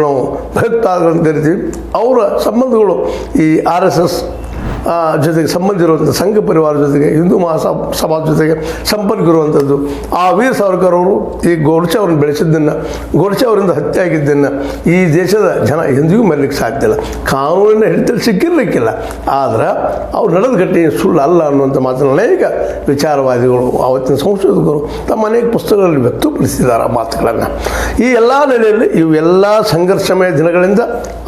ನಾವು ಭಯೋತ್ಪಾದಕರು ಅಂತ ಕರಿತೀವಿ. ಅವರ ಸಂಬಂಧಗಳು ಈ RSS ಜೊತೆಗೆ ಸಂಬಂಧ ಇರುವಂಥ ಸಂಘ ಪರಿವಾರ ಜೊತೆಗೆ ಹಿಂದೂ ಮಹಾಸಭಾ ಜೊತೆಗೆ ಸಂಪರ್ಕ ಇರುವಂಥದ್ದು. ಆ ವೀರ್ ಸಾವರ್ಕರ್ ಅವರು ಈ ಗೋಡ್ಸೆ ಅವ್ರನ್ನ ಬೆಳೆಸಿದ್ದನ್ನು, ಗೋಡ್ಸೆ ಅವರಿಂದ ಹತ್ಯೆ ಆಗಿದ್ದನ್ನು ಈ ದೇಶದ ಜನ ಎಂದಿಗೂ ಮರಲಿಕ್ಕೆ ಸಾಧ್ಯ ಇಲ್ಲ. ಕಾನೂನಿನ ಹಿಡಿತಲ್ಲಿ ಸಿಕ್ಕಿರಲಿಕ್ಕಿಲ್ಲ. ಆದ್ರೆ ಅವ್ರು ನಡೆದ ಘಟನೆ ಸುಳ್ಳು ಅಲ್ಲ ಅನ್ನುವಂಥ ಮಾತನ್ನು ಅನೇಕ ವಿಚಾರವಾದಿಗಳು, ಆವತ್ತಿನ ಸಂಶೋಧಕರು ತಮ್ಮ ಅನೇಕ ಪುಸ್ತಕಗಳಲ್ಲಿ ವ್ಯಕ್ತಪಡಿಸಿದ್ದಾರೆ ಆ ಮಾತುಗಳನ್ನು. ಈ ಎಲ್ಲ ನೆಲೆಯಲ್ಲಿ ಇವೆಲ್ಲ ಸಂಘರ್ಷಮಯ ದಿನಗಳಿಂದ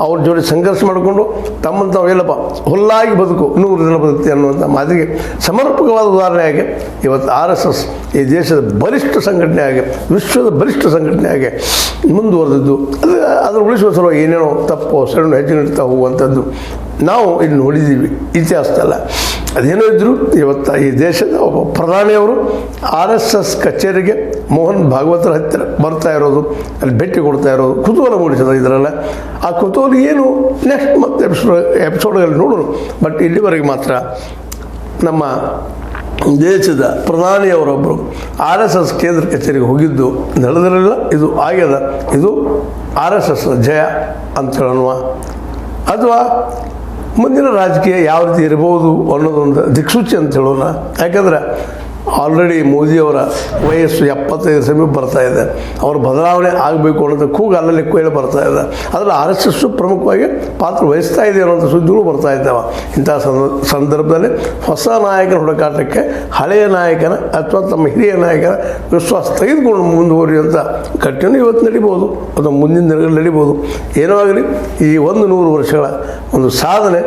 ಅವ್ರ ಜೋಡಿ ಸಂಘರ್ಷ ಮಾಡಿಕೊಂಡು ತಮ್ಮನ್ನು ತಾವು ಎಲ್ಲಪ್ಪ ಹುಲ್ಲಾಗಿ ಬದುಕು 100 ದಿನ ಬದುಕ್ತಿ ಅನ್ನುವಂಥ ಮಾತಿಗೆ ಸಮರ್ಪಕವಾದ ಉದಾಹರಣೆಯಾಗಿ ಇವತ್ತು RSS ಈ ದೇಶದ ಬಲಿಷ್ಠ ಸಂಘಟನೆಯಾಗಿ, ವಿಶ್ವದ ಬಲಿಷ್ಠ ಸಂಘಟನೆಯಾಗಿ ಮುಂದುವರೆದದ್ದು. ಅದನ್ನು ಉಳಿಸುವ ಸಲುವಾಗಿ ಏನೇನೋ ತಪ್ಪು ಸಣ್ಣ ಹೆಜ್ಜೆ ನೀಡ್ತಾ ಹೋಗುವಂಥದ್ದು ನಾವು ಇಲ್ಲಿ ನೋಡಿದ್ದೀವಿ ಇತಿಹಾಸದಲ್ಲ. ಅದೇನೋ ಇದ್ದರೂ ಇವತ್ತು ಈ ದೇಶದ ಒಬ್ಬ ಪ್ರಧಾನಿಯವರು RSS ಕಚೇರಿಗೆ ಮೋಹನ್ ಭಾಗವತರ ಹತ್ತಿರ ಬರ್ತಾ ಇರೋದು, ಅಲ್ಲಿ ಭೇಟಿ ಕೊಡ್ತಾ ಇರೋದು ಕುತೂಹಲ ಮೂಡಿಸೋದು. ಇದರಲ್ಲ ಆ ಕುತೂಹಲ ಏನು ನೆಕ್ಸ್ಟ್ ಮತ್ತೆ ಎಪಿಸೋಡ್ಗಳಲ್ಲಿ ನೋಡೋಣ. ಬಟ್ ಇಲ್ಲಿವರೆಗೆ ಮಾತ್ರ ನಮ್ಮ ದೇಶದ ಪ್ರಧಾನಿಯವರೊಬ್ಬರು RSS ಕೇಂದ್ರ ಕಚೇರಿಗೆ ಹೋಗಿದ್ದು ನಡೆದಿರಲಿಲ್ಲ. ಇದು ಆಗ್ಯದ, ಇದು RSS ಜಯ ಅಂತ ಹೇಳೋಣ, ಅಥವಾ ಮುಂದಿನ ರಾಜಕೀಯ ಯಾವ ರೀತಿ ಇರ್ಬೋದು ಅನ್ನೋದೊಂದು ದಿಕ್ಸೂಚಿ ಅಂತ ಹೇಳೋಣ. ಯಾಕಂದರೆ ಆಲ್ರೆಡಿ ಮೋದಿಯವರ ವಯಸ್ಸು 75 ಸಮೀಪ ಬರ್ತಾ ಇದೆ. ಅವರು ಬದಲಾವಣೆ ಆಗಬೇಕು ಅನ್ನೋದು ಕೂಗು ಅಲ್ಲಲ್ಲಿ ಕೇಳಿ ಬರ್ತಾ ಇದೆ. ಅದರಲ್ಲಿ RSS ಪ್ರಮುಖವಾಗಿ ಪಾತ್ರ ವಹಿಸ್ತಾ ಇದೆ ಅನ್ನೋಂಥ ಸುದ್ದಿಗಳು ಬರ್ತಾ ಇದ್ದಾವೆ. ಇಂಥ ಸಂದರ್ಭದಲ್ಲಿ ಹೊಸ ನಾಯಕನ ಹುಡುಕಾಟಕ್ಕೆ ಹಳೆಯ ನಾಯಕನ ಅಥವಾ ತಮ್ಮ ಹಿರಿಯ ನಾಯಕನ ವಿಶ್ವಾಸ ತೆಗೆದುಕೊಂಡು ಮುಂದುವರಿಯುವಂಥ ಘಟನೆ ಇವತ್ತು ನಡೀಬೋದು, ಅಥವಾ ಮುಂದಿನ ದಿನಗಳಲ್ಲಿ ನಡೀಬೋದು. ಏನೋ ಆಗಲಿ, ಈ 100 ವರ್ಷಗಳ ಒಂದು ಸಾಧನೆ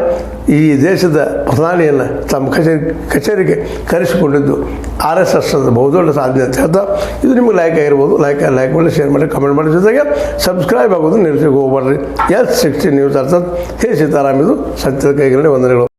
ಈ ದೇಶದ ಪ್ರಧಾನಿಯನ್ನು ತಮ್ಮ ಕಚೇರಿಗೆ ಕರೆಸಿಕೊಂಡಿದ್ದು RSS ಬಹುದೊಡ್ಡ ಸಾಧನೆ ಅಂತ ಹೇಳ್ತಾ, ಇದು ನಿಮಗೆ ಲೈಕ್ ಆಗಿರ್ಬೋದು. ಲೈಕ್ ಮಾಡಿ, ಶೇರ್ ಮಾಡಿ, ಕಮೆಂಟ್ ಮಾಡಿ, ಜೊತೆಗೆ ಸಬ್ಸ್ಕ್ರೈಬ್ ಆಗೋದು ನಿಲ್ಲಿಸಲಿಕ್ಕೆ ಹೋಗ್ಬಾರ್ರಿ. S60 ನ್ಯೂಸ್ ಅರ್ಥಾತ್ ಹೇ ಸೀತಾರಾಮ್, ಇದು ಸತ್ಯದ ಕೈಗಳಲ್ಲಿ ವಂದನೆಗಳು.